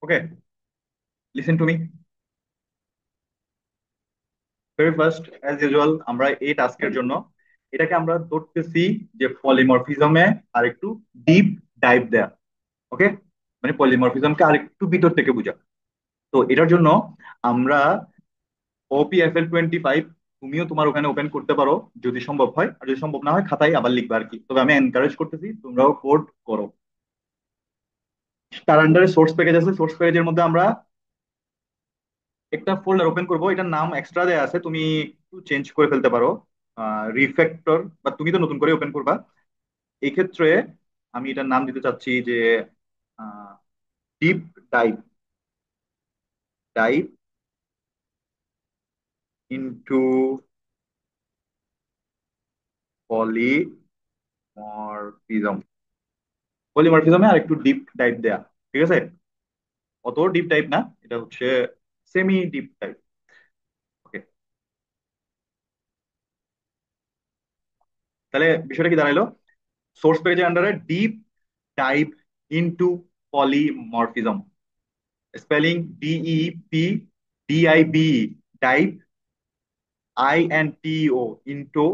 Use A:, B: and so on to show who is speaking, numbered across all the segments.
A: Okay, listen to me. Very first, as usual, আমরা এই টাস্কের জন্য এটাকে আমরা ধরতেছি যে পলিমরফিজমে আর একটু ডিপ ডাইভ দেয়া। ওকে, মানে পলিমরফিজমকে আর একটু ভিতর থেকে বোঝা। তো এটার জন্য আমরা OPFL 25 তুমিও তোমার ওখানে ওপেন করতে পারো যদি সম্ভব হয়, আর যদি সম্ভব না হয় খাতায় আবার লিখবা আর কি। তবে আমি এনকারেজ করতেছি তোমরাও কোড করো। তার আন্ডারে সোর্স প্যাকেজ আছে, সোর্স প্যাকেজের মধ্যে আমরা একটা ফোল্ডার ওপেন করব। এটার নাম এক্সট্রা দেয়া আছে, তুমি একটু চেঞ্জ করে ফেলতে পারো, রিফ্যাক্টর, বা তুমি তো নতুন করে ওপেন করবা। এই ক্ষেত্রে আমি এটার নাম দিতে চাচ্ছি যে deep dive, dive into polymorphism. পলিমরফিজমে আর একটু ডিপ ডাইভ দেয়া, ঠিক আছে? অত ডিপ ডাইভ না, এটা হচ্ছে সেমি ডিপ ডাইভ। ওকে, তাহলে বিষয়টা কি দাঁড়াইলো? সোর্স পেজের আন্ডারে deep dive into polymorphism, spelling DEPDIB, dive, INTO, into,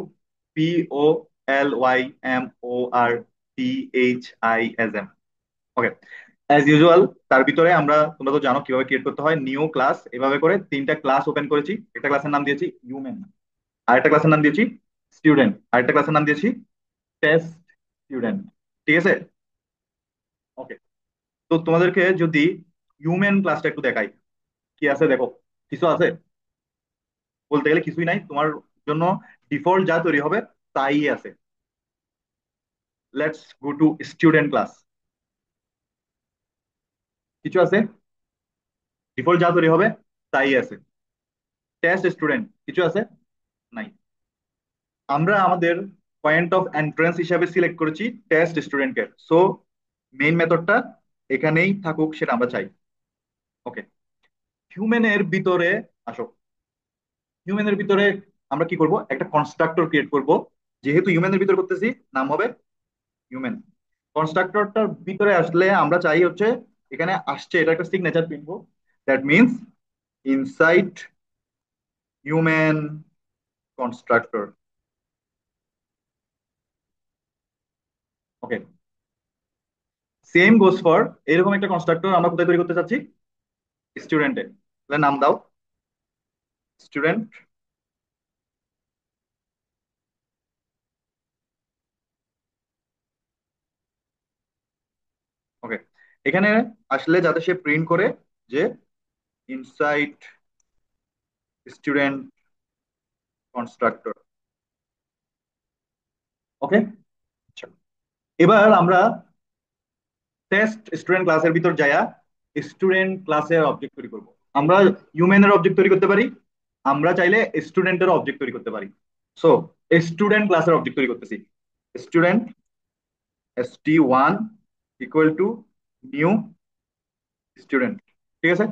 A: POLYMORPHISM। ওকে, অ্যাজ ইউজুয়াল তার ভিতরে আমরা, তোমরা তো জানো কিভাবে ক্রিয়েট করতে হয়, নিউ ক্লাস এভাবে করে তিনটা ক্লাস ওপেন করেছি। একটা ক্লাসের নাম দিয়েছি হিউম্যান, আরেকটা ক্লাসের নাম দিয়েছি স্টুডেন্ট, আরেকটা ক্লাসের নাম দিয়েছি টেস্ট স্টুডেন্ট। ঠিক আছে? ওকে, তো তোমাদেরকে যদি হিউম্যান ক্লাসটা একটু দেখাই, কি আছে দেখো। কিছু আছে? বলতে গেলে কিছুই নাই তোমার জন্য, ডিফল্ট যা তৈরি হবে তাই আছে। Let's go to student class. কিছু আছে? ডিফল্ট যা তৈরি হবে তাই আছে। টেস্ট স্টুডেন্ট কিছু আছে? নাই। আমরা আমাদের পয়েন্ট অফ এন্ট্রান্স হিসাবে সিলেক্ট করেছি টেস্ট স্টুডেন্টকে, সো মেইন মেথডটা এখানেই থাকুক, সেটা আমরা চাই। ওকে, হিউম্যানের ভিতরে আসো। হিউম্যানের ভিতরে আমরা কি করব, একটা কনস্ট্রাক্টর ক্রিয়েট করব। যেহেতু হিউম্যানের ভিতরে করতেছি, নাম হবে হিউম্যান। কনস্ট্রাক্টরটার ভিতরে আসলে আমরা চাই হচ্ছে, এখানে আসছে এটা একটা signature print, that means inside human constructor. Okay, same goes for এরকম একটা কনস্ট্রাক্টর আমরা কোথায় তৈরি করতে চাচ্ছি? স্টুডেন্টে। তাহলে নাম দাও স্টুডেন্ট। ওকে, এখানে আসলে যাতে সে প্রিন্ট করে যে ইনসাইড স্টুডেন্ট কনস্ট্রাক্টর। ওকে, আচ্ছা, এবার আমরা টেস্ট স্টুডেন্ট ক্লাসের ভিতর যায়া স্টুডেন্ট ক্লাসের অবজেক্ট তৈরি করব। আমরা হিউম্যানের অবজেক্ট তৈরি করতে পারি, আমরা চাইলে স্টুডেন্টের অবজেক্ট তৈরি করতে পারি। সো স্টুডেন্ট ক্লাসের অবজেক্ট তৈরি করতেছি। Student ST1 equal to new student. ঠিক আছে?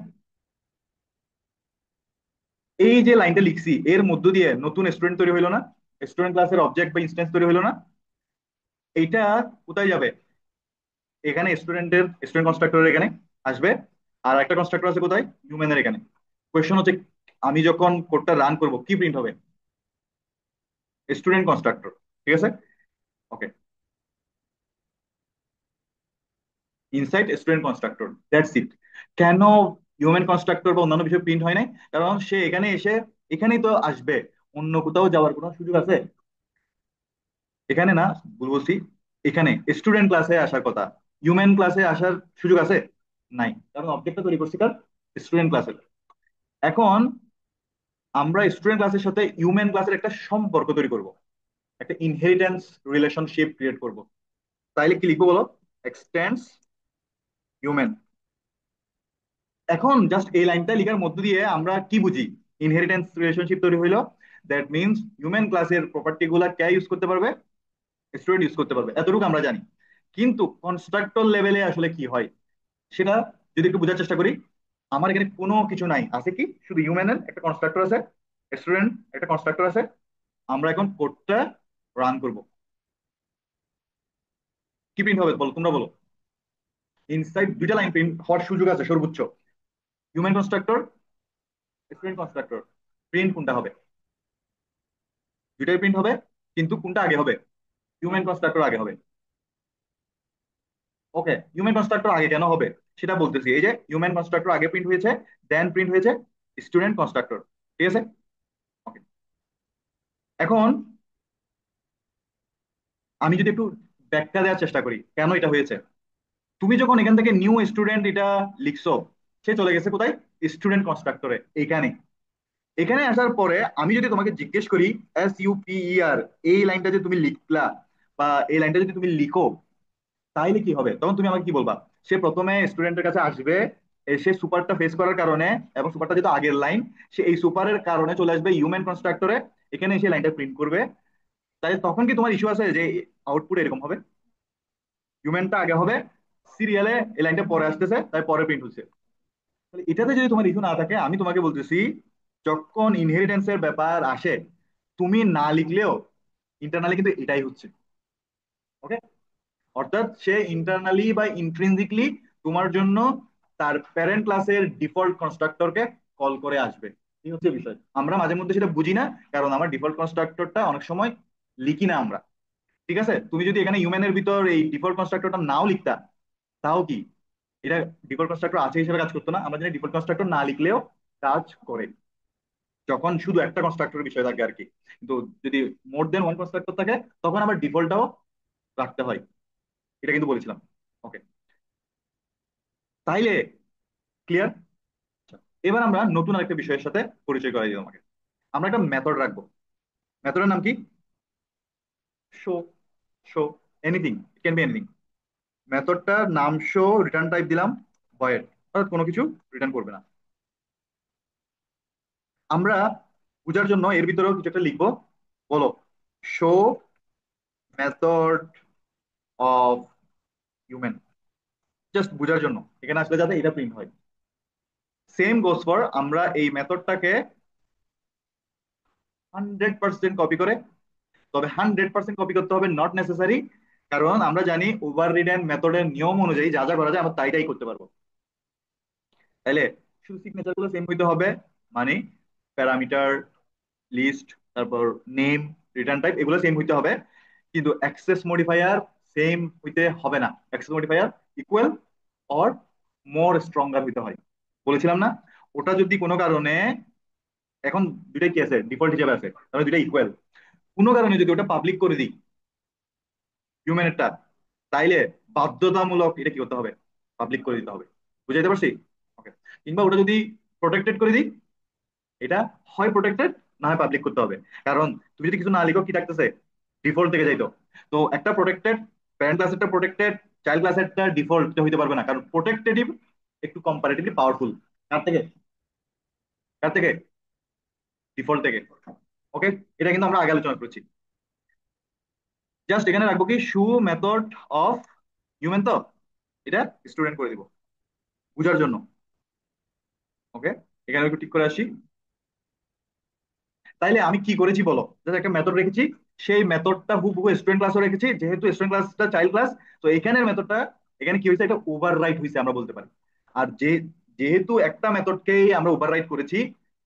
A: এই যে লাইনটা লিখছি এর মধ্য দিয়ে নতুন স্টুডেন্ট তৈরি হইলো না? স্টুডেন্ট ক্লাসের অবজেক্ট বা ইনস্ট্যান্স তৈরি হইলো না? এইটা কোথায় যাবে? এখানে স্টুডেন্টের স্টুডেন্ট কনস্ট্রাক্টর এখানে আসবে, আর একটা কনস্ট্রাক্টর আছে কোথায়? হিউম্যানের এখানে। কোয়েশ্চন হচ্ছে, আমি যখন কোডটা রান করব কি প্রিন্ট হবে? Student constructor. ঠিক আছে? Okay, inside student constructor, that's it. কেন হিউম্যান কনস্ট্রাক্টর বা অন্যান্য বিষয় প্রিন্ট হয় নাই? কারণ সে এখানে এসে এখানেই তো আসবে, অন্য কোথাও যাওয়ার কোনো সুযোগ আছে? এখানে না, বলছি এখানে স্টুডেন্ট ক্লাসে আসার কথা। হিউম্যান ক্লাসে আসার সুযোগ আছে? নাই, কারণ অবজেক্টটা তৈরি করছি কার? স্টুডেন্ট ক্লাসের। এখন আমরা স্টুডেন্ট ক্লাসের সাথে হিউম্যান ক্লাসের একটা সম্পর্ক তৈরি করব, একটা ইনহেরিটেন্স রিলেশনশিপ ক্রিয়েট করব। তাইলে কি লিখবো বলো? Extends human. এখন জাস্ট এই লাইনটা লেখার মধ্য দিয়ে আমরা কি বুঝি? ইনহেরিটেন্স রিলেশনশিপ তৈরি হইলো, দ্যাট মিনস হিউম্যান ক্লাসের প্রপার্টি গুলা কে ইউজ করতে পারবে? স্টুডেন্ট ইউজ করতে পারবে, এতটুকু আমরা জানি। কিন্তু কনস্ট্রাক্টর লেভেলে আসলে কি হয় সেটা যদি একটু বোঝার চেষ্টা করি। আমার এখানে কোনো কিছু নাই, আছে কি? শুধু হিউম্যানের একটা কনস্ট্রাক্টর আছে, স্টুডেন্ট একটা কনস্ট্রাক্টর আছে। আমরা এখন কোডটা রান করব। কি প্রিন্ট হবে বলো, তোমরা বলো। ইনসাইড দুইটা লাইন প্রিন্ট হওয়ার সুযোগ আছে সর্বোচ্চ। Human constructor, student constructor, print কোনটা হবে? দুইটাই প্রিন্ট হবে, কিন্তু কোনটা আগে হবে? হিউম্যান কনস্ট্রাক্টর আগে হবে। ওকে, হিউম্যান কনস্ট্রাক্টর আগে কেন হবে সেটা বলতেছি। এই যে হিউম্যান কনস্ট্রাক্টর আগে প্রিন্ট হয়েছে, দেন প্রিন্ট হয়েছে স্টুডেন্ট কনস্ট্রাক্টর। ঠিক আছে। ওকে, এখন আমি যদি একটু ব্যাখ্যা দেওয়ার চেষ্টা করি কেন এটা হয়েছে। তুমি যখন এখান থেকে নিউ স্টুডেন্ট এটা লিখছো, সে চলে গেছে কোথায়? স্টুডেন্ট কনস্ট্রাক্টরে। এখানে এখানে আসার পরে আমি যদি তোমাকে জিজ্ঞেস করি SUPER, এই লাইনটা যে তুমি লিখলা বা এই লাইনটা যদি তুমি লিখো, তাইলে কি হবে? তখন তুমি আমাকে কি বলবা? সে প্রথমে স্টুডেন্টের কাছে আসবে, সে সুপারটা ফেস করার কারণে, এবং সুপারটা যেহেতু আগের লাইন, সে এই সুপারের কারণে চলে আসবে হিউম্যান কনস্ট্রাক্টরে, এখানে এসে লাইনটা প্রিন্ট করবে। তাই তখন কি তোমার ইস্যু আছে যে আউটপুট এরকম হবে? হিউম্যানটা আগে হবে, সিরিয়ালে এই লাইনটা পরে আসতেছে, তাই পরে প্রিন্ট হচ্ছে। তাহলে এটাতে যদি তোমার ইস্যু না থাকে, আমি তোমাকে বলতেছি, যখন ইনহেরিটেন্সের ব্যাপার আসে, তুমি না লিখলেও ইন্টারনালি কিন্তু এটাই হচ্ছে। ওকে, অর্থাৎ সে ইন্টারনালি বা ইন্ট্রিনজিকলি তোমার জন্য তার প্যারেন্ট ক্লাসের ডিফল্ট কনস্ট্রাক্টরকে কল করে আসবে। এই হচ্ছে বিষয়। আমরা মাঝে মধ্যে সেটা বুঝি না, কারণ আমার ডিফল্ট কনস্ট্রাক্টরটা অনেক সময় লিখি না আমরা। ঠিক আছে, তুমি যদি এখানে হিউম্যানের ভিতর এই ডিফল্ট কনস্ট্রাক্টরটা নাও লিখতা, তাও কি এটা ডিফল্ট কনস্ট্রাক্টর আছে হিসেবে কাজ করতো না? আমরা জানি ডিফল্ট কনস্ট্রাক্টর না লিখলেও কাজ করে, যখন শুধু একটা কনস্ট্রাক্টরের বিষয় থাকে আর কি। কিন্তু যদি মোর দেন ওয়ান কনস্ট্রাক্টর থাকে, তখন আবার ডিফল্টটাও রাখতে হয়। এটা কিন্তু বলেছিলাম। ওকে, তাইলে ক্লিয়ার? এবার আমরা নতুন আরেকটা বিষয়ের সাথে পরিচয় করাই দিই তোমাকে। আমরা একটা মেথড রাখবো। মেথডের নাম কি? Show. Show anything, it can be anything. মেথডটার নাম শো, রিটার্ন টাইপ দিলাম ভয়েড, অর্থাৎ কোনো কিছু রিটার্ন করবে না। আমরা বোঝার জন্য এর ভিতরেও কিছু একটা লিখবো। বলো, show method of human, just বোঝার জন্য, এখানে আসলে যাতে এটা প্রিন্ট হয়। সেম গোস ফর, আমরা এই মেথডটাকে 100% কপি করে, তবে 100% কপি করতে হবে নট নেসেসারি, কারণ আমরা জানি ওভার রিডেন মেথডের নিয়ম অনুযায়ী যা যা করা যায় আমরা তাইটাই করতে পারবো। তাইলে শুধু সিগনেচার গুলো সেম হইতে হবে, মানে প্যারামিটার, লিস্ট, তারপর নেম, রিটার্ন টাইপ, এগুলো সেম হইতে হবে। কিন্তু অ্যাক্সেস মডিফায়ার সেম হইতে হবে না। Access modifier equal or more stronger হইতে হয়। বলেছিলাম না? ওটা যদি কোনো কারণে, এখন দুইটাই কি আছে ডিফল্ট হিসেবে আছে, তাহলে দুইটা ইকুয়াল, কোনো কারণে যদি ওটা পাবলিক করে দিই হিউম্যানেরটা, তাইলে বাধ্যতামূলক এটা কি করতে হবে? পাবলিক করে দিতে হবে। বুঝাইতে পারছি? ওকে। কিংবা ওটা যদি প্রোটেক্টেড করে দিই, এটা হয় প্রোটেক্টেড, না হয় পাবলিক করতে হবে। কারণ তুমি যদি কিছু না লিখো, কি থাকতেছে? ডিফল্ট থেকে যাইতো। তো একটা প্রোটেক্টেড, প্যারেন্ট ক্লাসেরটা প্রোটেক্টেড, চাইল্ড ক্লাসেরটা ডিফল্ট হইতে পারবে না, কারণ প্রোটেক্টেড একটু কম্পারেটিভলি পাওয়ারফুল। কার থেকে? কার থেকে? ডিফল্ট থেকে। ওকে, এটা কিন্তু আমরা আগে আলোচনা করেছি। জাস্ট এখানে রাখবো কি, শু মেথড অফ হিউম্যান, তো এটা স্টুডেন্ট করে দিব বুঝার জন্য। ওকে, এখানে একটু ঠিক করে আসি। তাইলে আমি কি করেছি বলো, জাস্ট একটা মেথড রেখেছি, সেই মেথডটা হুবহু স্টুডেন্ট ক্লাসও রেখেছি, যেহেতু স্টুডেন্ট ক্লাসটা চাইল্ড ক্লাস। তো এখানের মেথডটা, এখানে কি হয়েছে, এটা ওভার রাইট হয়েছে আমরা বলতে পারি। আর যেহেতু একটা মেথডকেই আমরা ওভার রাইট করেছি,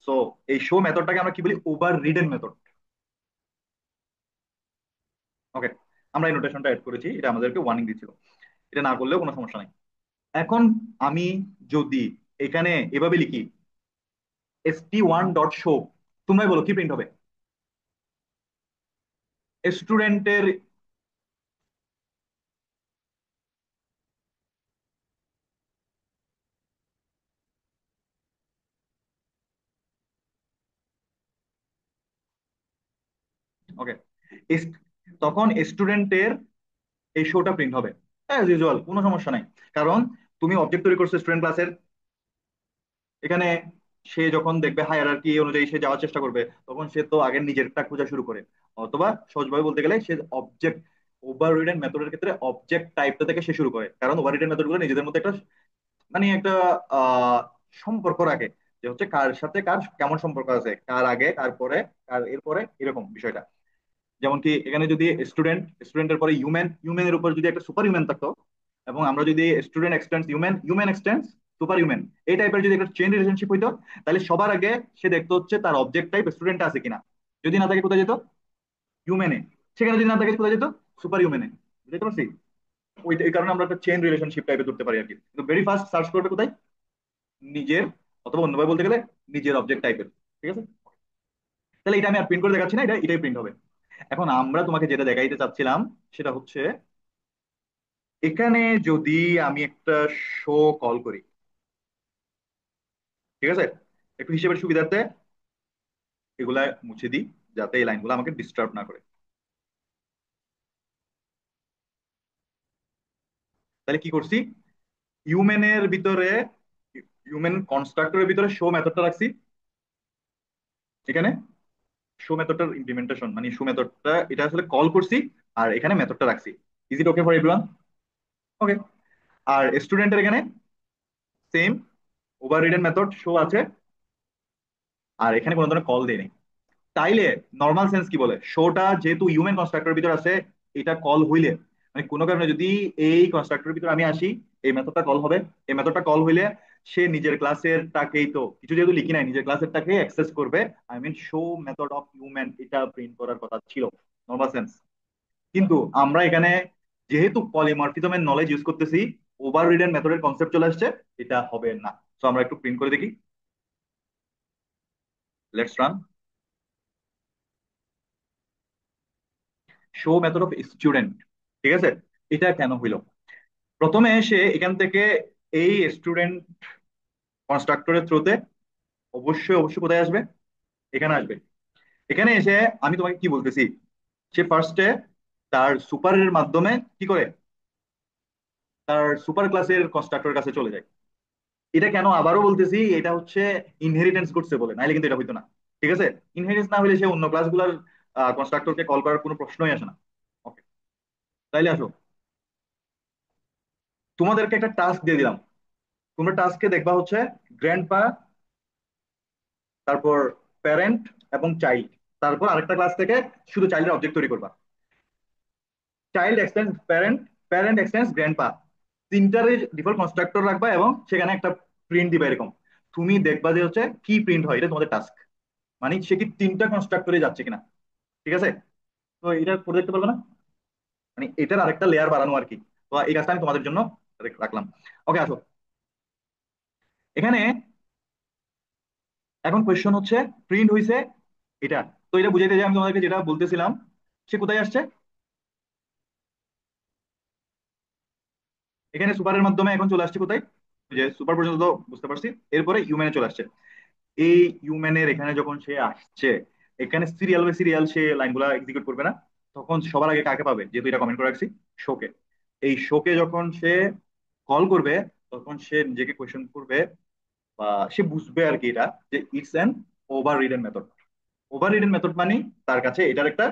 A: সো এই শো মেথডটাকে আমরা কি বলি? Over ridden method. ওকে, আমরা এই নোটেশনটা অ্যাড করেছি, এটা আমাদেরকে ওয়ার্নিং দিচ্ছিল। এটা না করলেও কোনো সমস্যা নাই। এখন আমি যদি এখানে এভাবে লিখি st1 ডট শো, তোমরাই বলো কি প্রিন্ট হবে? স্টুডেন্টের। ওকে, তখন স্টুডেন্টের এই শোটা প্রিন্ট হবে অ্যাজ ইউজুয়াল, কোনো সমস্যা নাই। কারণ তুমি অবজেক্ট তৈরি করছো স্টুডেন্ট ক্লাসের, এখানে সে যখন দেখবে হায়ারার্কি অনুযায়ী সে যাওয়ার চেষ্টা করবে, তখন সে তো আগে নিজেরটা খোঁজা শুরু করে। অথবা সহজভাবে বলতে গেলে, সে অবজেক্ট, ওভার রিডেন মেথডের ক্ষেত্রে অবজেক্ট টাইপটা থেকে সে শুরু করে, কারণ ওভার রিডেন মেথড গুলো নিজেদের মধ্যে একটা, মানে একটা আহ সম্পর্ক রাখে, যে হচ্ছে কার সাথে কার কেমন সম্পর্ক আছে, কার আগে কার পরে, কার এরপরে, এরকম বিষয়টা। যেমন কি এখানে যদি স্টুডেন্টের পরে হিউম্যানের উপর যদি একটা সুপার হিউম্যান থাকতো, এবং আমরা যদি student এক্সটেন্স human, human এক্সটেন্স super human, এই টাইপের যদি একটা চেইন রিলেশনশিপ হইতো, তাহলে সবার আগে সে দেখতো হচ্ছে তার অবজেক্ট টাইপ স্টুডেন্ট আছে কিনা। যদি না থাকে কোথায় যেত? হিউম্যানে। সেখানে যদি না থাকে কোথায় যেত? সুপার হিউম্যানে। বুঝতে পারছি? ওই এই কারণে আমরা একটা চেইন রিলেশনশিপ টাইপে ধরতে পারি আর কি। কিন্তু ভেরি ফার্স্ট সার্চ করবে কোথায়? নিজের, অথবা অন্যভাবে বলতে গেলে নিজের অবজেক্ট টাইপের। ঠিক আছে? তাহলে এটা আমি আর প্রিন্ট করে দেখাচ্ছি না, এটা এটাই প্রিন্ট হবে। এখন আমরা তোমাকে যেটা দেখাইতে চাচ্ছিলাম সেটা হচ্ছে, এখানে যদি আমি একটা শো কল করি, ঠিক আছে, একটু হিসেবের সুবিধার্থে এগুলা মুছে দিই, যাতে এই লাইনগুলো আমাকে ডিস্টার্ব না করে। তাহলে কি করছি? হিউম্যানের ভিতরে, হিউম্যান কনস্ট্রাক্টরের ভিতরে শো মেথডটা রাখছি এখানে। শো মেথডটার ইমপ্লিমেন্টেশন মানে শো মেথডটা এটা আসলে কল করছি, আর এখানে মেথডটা রাখছি। Is it okay for everyone? Okay. আর স্টুডেন্টের এখানে same overridden method show আছে, আর এখানে কোনো ধরনের কল দেয়নি। তাইলে নর্মাল সেন্স কি বলে, শোটা যেহেতু হিউম্যান কনস্ট্রাক্টরের ভিতর আছে, এটা কল হইলে মানে কোনো কারণে যদি এই কনস্ট্রাক্টরের ভিতর আমি আসি, এই মেথডটা কল হবে। এই মেথডটা কল হইলে সে নিজের ক্লাসের টাকেই তো কিছু যেহেতু লিখি নাই, নিজের ক্লাসের টাকে অ্যাক্সেস করবে। I mean show method of human এটা প্রিন্ট করার কথা ছিল নর্মাল সেন্স। কিন্তু আমরা এখানে যেহেতু পলিমরফিজমের নলেজ ইউজ করতেছি, ওভার রিডেন মেথডের কনসেপ্ট চলে আসছে, এটা হবে না। তো আমরা একটু প্রিন্ট করে দেখি। Let's run show method of student. ঠিক আছে? এটা কেন হইলো? প্রথমে সে এখান থেকে এই স্টুডেন্ট কনস্ট্রাক্টরের থ্রুতে অবশ্যই অবশ্যই কোথায় আসবে? এখানে আসবে। এখানে এসে আমি তোমাকে কি বলতেছি, সে ফার্স্টে তার সুপারের মাধ্যমে কি করে, তার সুপার ক্লাসের কনস্ট্রাক্টরের কাছে চলে যায়। এটা কেন আবারও বলতেছি, এটা হচ্ছে ইনহেরিটেন্স করছে বলে, নাইলে কিন্তু এটা হইতো না। ঠিক আছে? ইনহেরিটেন্স না হলে সে অন্য ক্লাসগুলোর কনস্ট্রাক্টরকে কল করার কোনো প্রশ্নই আসে না। ওকে, তাইলে আসো, তোমাদেরকে একটা টাস্ক দিয়ে দিলাম। তোমরা টাস্কে দেখবা হচ্ছে গ্র্যান্ডপা, তারপর প্যারেন্ট এবং চাইল্ড, তারপর আরেকটা ক্লাস থেকে শুধু চাইল্ডের অবজেক্ট তৈরি করবা। চাইল্ড এক্সটেন্স প্যারেন্ট, প্যারেন্ট এক্সটেন্স গ্র্যান্ডপা, তিনটার ডিফল্ট কনস্ট্রাক্টর রাখবা এবং সেখানে একটা প্রিন্ট দিবা এরকম। তুমি দেখবা যে হচ্ছে কি প্রিন্ট হয়, এটা তোমাদের টাস্ক। মানে সে কি তিনটা কনস্ট্রাক্টরে যাচ্ছে কিনা। ঠিক আছে? তো এটা করে দেখতে পারবে না? মানে এটার আরেকটা লেয়ার বাড়ানো আর কি। তো এই কাজটা আমি তোমাদের জন্য রাখলাম। ওকে, আসো এখানে। এখন কোয়েশ্চন হচ্ছে, প্রিন্ট হয়েছে এটা। তো এটা বুঝাইতে যে আমি তোমাদেরকে যেটা বলতেছিলাম, সে কোথায় আসছে? এখানে সুপারের মাধ্যমে এখন চলে আসছে কোথায়? ওই যে সুপার পর্যন্ত তো বুঝতে পারছি, এরপরে ইউম্যানে চলে আসছে। এই ইউম্যানের এখানে যখন সে আসছে, এখানে সিরিয়াল বাই সিরিয়াল সে লাইনগুলো এক্সিকিউট করবে না। তখন সবার আগে কাকে পাবে, যেহেতু এটা কমেন্ট করে রাখছি, শোকে। এই শোকে যখন সে কল করবে, তখন সে নিজেকে কোয়েশ্চেন করবে, বা সে বুঝবে আর কি এটা, যে it's an over ridden method. Over ridden method মানে তার কাছে এটার একটা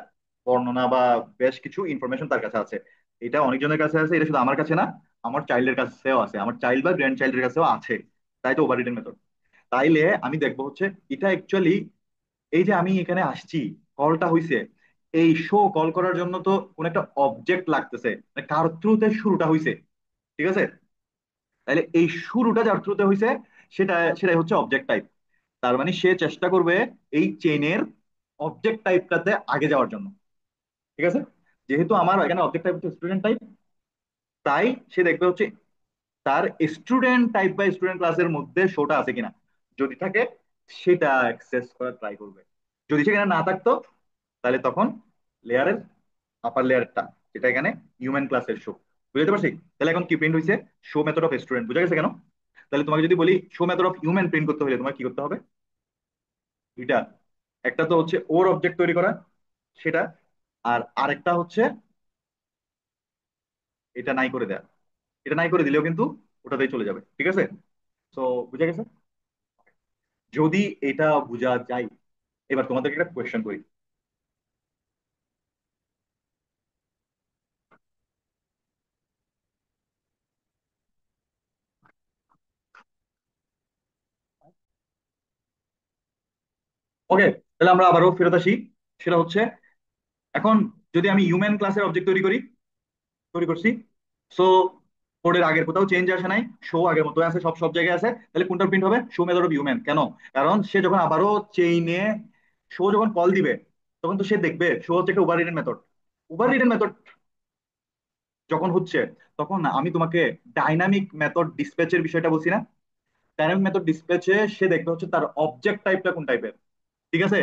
A: বর্ণনা বা বেশ কিছু ইনফরমেশন তার কাছে আছে। এটা অনেকজনের কাছে আছে, এটা শুধু আমার কাছে না, আমার চাইল্ডের কাছেও আছে, আমার চাইল্ড বা গ্র্যান্ড চাইল্ডের কাছেও আছে। তাই তো ওভার রিডেন মেথড। তাইলে আমি দেখবো হচ্ছে এটা অ্যাকচুয়ালি, এই যে আমি এখানে আসছি, কলটা হইছে, এই শো কল করার জন্য তো কোন একটা অবজেক্ট লাগতেছে, মানে কার থ্রুতে শুরুটা হইছে। ঠিক আছে? তাহলে এই শুরুটা যার থ্রুতে হইছে, সেটাই হচ্ছে অবজেক্ট টাইপ। তার মানে সে চেষ্টা করবে এই চেইনের অবজেক্ট টাইপটাতে আগে যাওয়ার জন্য। ঠিক আছে? যেহেতু আমার এখানে অবজেক্ট টাইপ হচ্ছে স্টুডেন্ট টাইপ, তাই সে দেখবে হচ্ছে তার স্টুডেন্ট টাইপ বা স্টুডেন্ট ক্লাসের মধ্যে শোটা আছে কিনা। যদি থাকে, সেটা অ্যাক্সেস করার ট্রাই করবে। যদি সেখানে না থাকতো, তাহলে তখন লেয়ারের আপার লেয়ারটা, যেটা এখানে হিউম্যান ক্লাসের শো। বুঝতে পারছি? তাহলে এখন কি প্রিন্ট হয়েছে? Show method of student. বুঝা গেছে কেন? তাহলে তোমাকে যদি বলি show method of human print করতে হলে তোমার কি করতে হবে? দুইটা, একটা তো হচ্ছে ওর অবজেক্ট তৈরি করা, সেটা। আর আরেকটা হচ্ছে এটা নাই করে দেয়া। এটা নাই করে দিলেও কিন্তু ওটাতেই চলে যাবে। ঠিক আছে? তো বুঝা গেছে? যদি এটা বোঝা যায়, এবার তোমাদেরকে একটা কোয়েশ্চেন করি। ওকে, তাহলে আমরা আবারও ফেরত আসি। সেটা হচ্ছে, এখন যদি আমি হিউম্যান ক্লাসের অবজেক্ট তৈরি করি, তৈরি করছি। সো কোডের আগের কোথাও চেঞ্জ আসে নাই, শো আগের মতো আছে, সব সব জায়গায় আছে, তাহলে কোনটা প্রিন্ট হবে? Show method of human. কেন? কারণ সে যখন আবারও চেইনে শো যখন কল দিবে, তখন তো সে দেখবে শো হচ্ছে একটা over ridden method. Over ridden method যখন হচ্ছে, তখন না আমি তোমাকে ডাইনামিক মেথড ডিসপ্যাচের বিষয়টা বলছি না? ডাইনামিক মেথড ডিসপ্যাচে সে দেখবে হচ্ছে তার অবজেক্ট টাইপটা কোন টাইপের। ঠিক আছে?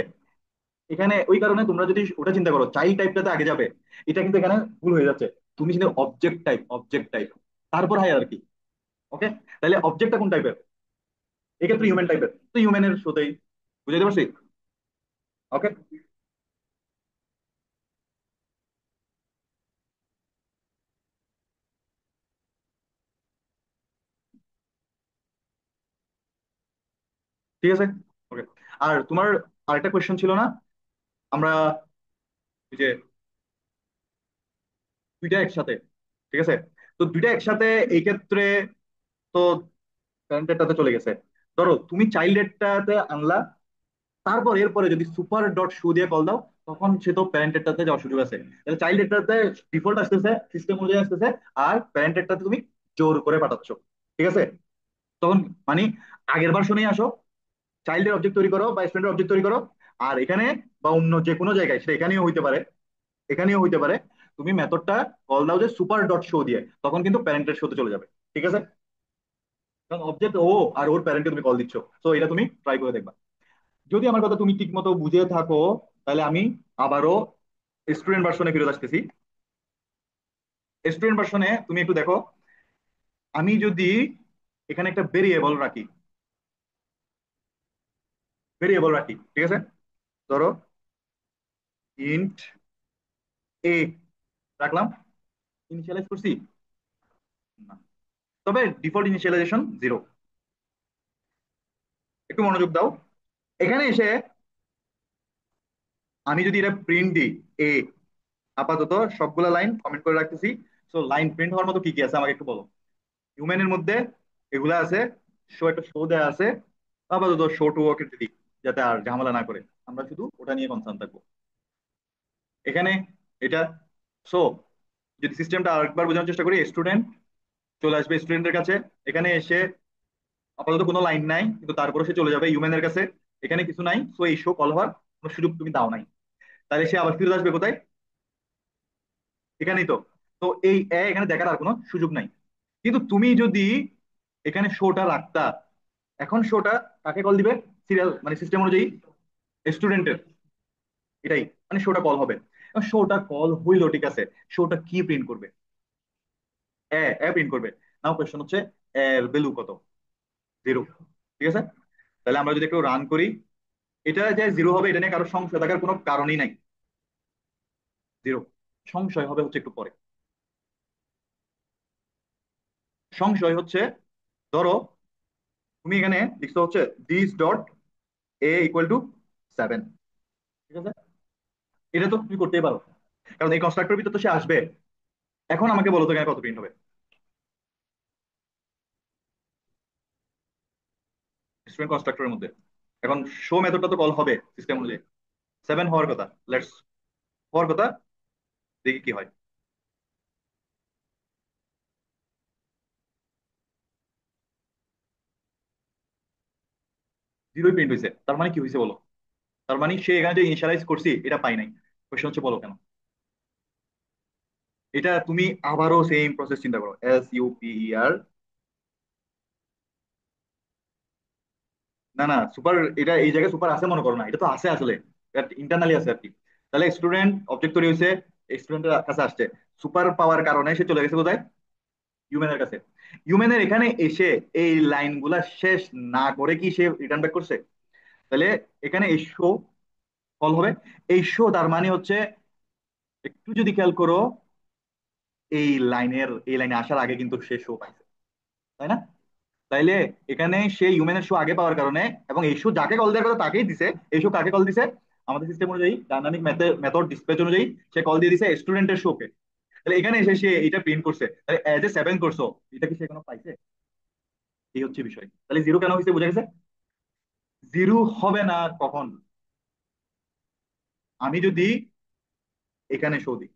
A: এখানে ওই কারণে তোমরা যদি ওটা চিন্তা করো চাইল্ড টাইপটাতে আগে যাবে, এটা কিন্তু এখানে ভুল হয়ে যাচ্ছে। তুমি চিন্তা অবজেক্ট টাইপ তারপর হায়ারার্কি। ওকে, তাহলে অবজেক্টটা কোন টাইপের? এক্ষেত্রে হিউম্যান টাইপের, তো হিউম্যানের শোতেই বুঝাইতে পারছি। ওকে, ঠিক আছে। ওকে, আর তোমার আরেকটা কোয়েশ্চেন ছিল না? আমরা ওই যে দুইটা একসাথে, ঠিক আছে, তো দুইটা একসাথে এই ক্ষেত্রে তো প্যারেন্টেডটাতে চলে গেছে। ধরো তুমি চাইল্ডেরটাতে আনলা, তারপর এরপরে যদি সুপার ডট শু দিয়ে কল দাও, তখন সে তো প্যারেন্টেডটাতে যাওয়ার সুযোগ আছে। তাহলে চাইল্ডেরটাতে ডিফল্ট আসতেছে, সিস্টেম অনুযায়ী আসতেছে, আর প্যারেন্টেডটাতে তুমি জোর করে পাঠাচ্ছ। ঠিক আছে? তখন মানে আগের ভার্সনেই আসো, চাইল্ডের অবজেক্ট তৈরি করো বা স্টুডেন্টের অবজেক্ট তৈরি করো, আর এখানে বা অন্য যে কোনো জায়গায়, সেটা এখানেও হইতে পারে, এখানেও হইতে পারে, তুমি মেথডটা কল দাও যে সুপার ডট শো দিয়ে, তখন কিন্তু প্যারেন্টের শোতে চলে যাবে। ঠিক আছে? কারণ অবজেক্ট ও, আর ওর প্যারেন্টকে তুমি কল দিচ্ছ। তো এটা তুমি ট্রাই করে দেখবা। যদি আমার কথা তুমি ঠিক মতো বুঝে থাকো, তাহলে আমি আবারও স্টুডেন্ট ভার্সনে ফিরে আসতেছি। স্টুডেন্ট ভার্সনে তুমি একটু দেখো, আমি যদি এখানে একটা ভেরিয়েবল রাখি, ঠিক আছে, ধরো ইন্ট এ রাখলাম, ইনিশিয়ালাইজ করছি না, তবে ডিফল্ট ইনিশিয়ালাইজেশন 0। একটু মনোযোগ দাও, এখানে এসে আমি যদি এটা প্রিন্ট দিই এ, আপাতত সবগুলা লাইন কমেন্ট করে রাখতেছি। সো লাইন প্রিন্ট হওয়ার মতো কি কি আছে আমাকে একটু বলো। হিউম্যানের মধ্যে এগুলা আছে, শো একটা শো দেয়া আছে, আপাতত শো টু ওকে দিই, যাতে আর ঝামেলা না করে, আমরা শুধু ওটা নিয়ে কনসার্ন থাকবো এখানে। এটা সো যদি সিস্টেমটা আরেকবার বোঝানোর চেষ্টা করি, স্টুডেন্ট চলে আসবে স্টুডেন্টের কাছে, এখানে এসে আপাতত কোনো লাইন নাই, কিন্তু তারপরে সে চলে যাবে হিউম্যানের কাছে, এখানে কিছু নাই, সো এই শো কল হওয়ার কোনো সুযোগ তুমি দাও নাই। তাহলে সে আবার ফিরে আসবে কোথায়? এখানেই তো। তো এই এখানে দেখার আর কোনো সুযোগ নাই। কিন্তু তুমি যদি এখানে শোটা রাখতা, এখন শোটা কাকে কল দিবে? সিরিয়াল মানে সিস্টেম অনুযায়ী স্টুডেন্টের, এটাই মানে শোটা কল হবে। শোটা কল হইলো, ঠিক আছে, শোটা কি প্রিন্ট করবে? এ এ প্রিন্ট করবে। নাও কোয়েশ্চেন হচ্ছে এর ভ্যালু কত? 0। ঠিক আছে? তাহলে আমরা যদি একটু রান করি, এটা যে 0 হবে এটা নিয়ে কারো সংশয় থাকার কোনো কারণই নাই। 0 সংশয় হবে হচ্ছে একটু পরে। সংশয় হচ্ছে, ধরো তুমি এখানে লিখছো হচ্ছে this dot A equal to 7। ঠিক আছে? এটা তো তুমি করতেই পারো, কারণ এই কনস্ট্রাক্টর ভিতর তো সে আসবে। এখন আমাকে বলো তো এখানে কত প্রিন্ট হবে স্টুডেন্ট কনস্ট্রাক্টরের মধ্যে? এখন শো মেথডটা তো কল হবে সিস্টেম অনুযায়ী, 7 হওয়ার কথা, লেটস হওয়ার কথা, দেখি কি হয়। 0 প্রিন্ট হয়েছে, তার মানে কি হয়েছে বলো? তার মানে সে এখানে যে ইনিশিয়ালাইজ করছি এটা পাই নাই। কোশ্চেন হচ্ছে বলো কেন? এটা তুমি আবারও সেম প্রসেস চিন্তা করো, SUPER। না না, সুপার, এটা এই জায়গায় সুপার আছে মনে করো না, এটা তো আছে আসলে, ইন্টারনালি আছে আর কি। তাহলে স্টুডেন্ট অবজেক্ট তৈরি হয়েছে, স্টুডেন্টের কাছে আসছে, সুপার পাওয়ার কারণে সে চলে গেছে কোথায়? হিউম্যানের কাছে। হিউম্যানের এখানে এসে এই লাইনগুলা শেষ না করে কি সে রিটার্ন ব্যাক করছে? তাহলে এখানে এই শো কল হবে। এই শো তার মানে হচ্ছে, একটু যদি খেয়াল করো, এই লাইনে আসার আগে কিন্তু সে শো পাইছে, তাই না? তাইলে এখানে সে হিউম্যানের শো আগে পাওয়ার কারণে, এবং এই শো যাকে কল দেওয়ার কথা তাকেই দিছে, এই শো কাকে কল দিছে? আমাদের সিস্টেম অনুযায়ী ডাইনামিক মেথড ডিসপ্যাচ অনুযায়ী সে কল দিয়ে দিছে স্টুডেন্টের শোকে। তাহলে এখানে এসে সে এটা প্রিন্ট করছে, তাহলে এজ এ 7 করছো, এটা কি সে কোনো পাইছে? এই হচ্ছে বিষয়। তাহলে 0 কেন হয়েছে বোঝা গেছে? 0 হবে না কখন? আমি যদি এখানে শো দিই,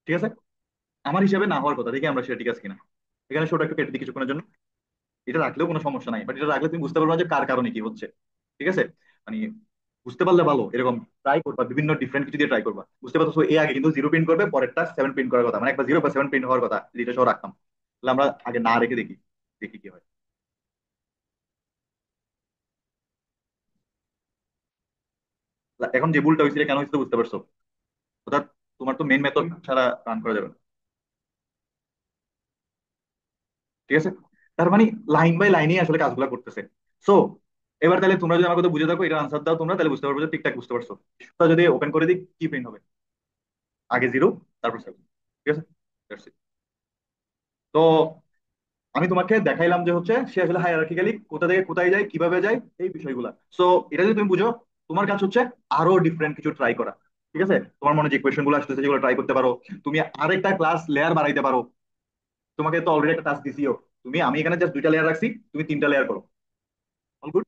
A: ঠিক আছে? আমার হিসাবে না হওয়ার কথা, দেখি আমরা সেটা ঠিক আছে কিনা। এখানে শোটা একটু কেটে দিই কিছুক্ষণের জন্য। এটা রাখলেও কোনো সমস্যা নাই, বাট এটা রাখলে তুমি বুঝতে পারবে না যে কার কারণে কি হচ্ছে। ঠিক আছে? মানে বুঝতে পারলে ভালো, এরকম ট্রাই করবা, বিভিন্ন ডিফারেন্ট কিছু দিয়ে ট্রাই করবা। বুঝতে পারছো, এ আগে কিন্তু 0 প্রিন্ট করবে, পরেরটা 7 প্রিন্ট করার কথা, মানে একবার 0 বা 7 প্রিন্ট হওয়ার কথা যদি এটা সহ রাখতাম। তাহলে আমরা আগে না রেখে দেখি, দেখি কি হয়। এখন যে ভুলটা হয়েছিল কেন হয়েছিল বুঝতে পারছো? অর্থাৎ তোমার তো মেন মেথড ছাড়া রান করা যাবে না। ঠিক আছে? তার মানে লাইন বাই লাইনই আসলে কাজগুলো করতেছে। সো এবার তাহলে তোমরা যদি আমার কথা বুঝে থাকো, এটা আনসার দাও তোমরা, তাহলে বুঝতে পারবো যে ঠিকঠাক বুঝতে পারছো। তা যদি ওপেন করে দিই, কি প্রিন্ট হবে? আগে 0, তারপর 7। ঠিক আছে? That's it. তো আমি তোমাকে দেখাইলাম যে হচ্ছে সে আসলে হায়ারার্কিক্যালি কোথা থেকে কোথায় যায়, কিভাবে যায়, এই বিষয়গুলা। সো এটা যদি তুমি বুঝো, তোমার কাজ হচ্ছে আরো ডিফারেন্ট কিছু ট্রাই করা। ঠিক আছে? তোমার মনে যে কোয়েশ্চেন গুলো আসতেছে যেগুলো ট্রাই করতে পারো। তুমি আরেকটা ক্লাস লেয়ার বাড়াইতে পারো। তোমাকে তো অলরেডি একটা টাস্ক দিছিও। আমি এখানে জাস্ট 2টা লেয়ার রাখছি, তুমি 3টা লেয়ার করো। All good.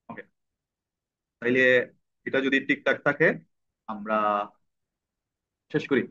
A: ওকে। তাইলে এটা যদি ঠিকঠাক থাকে, আমরা শেষ করি।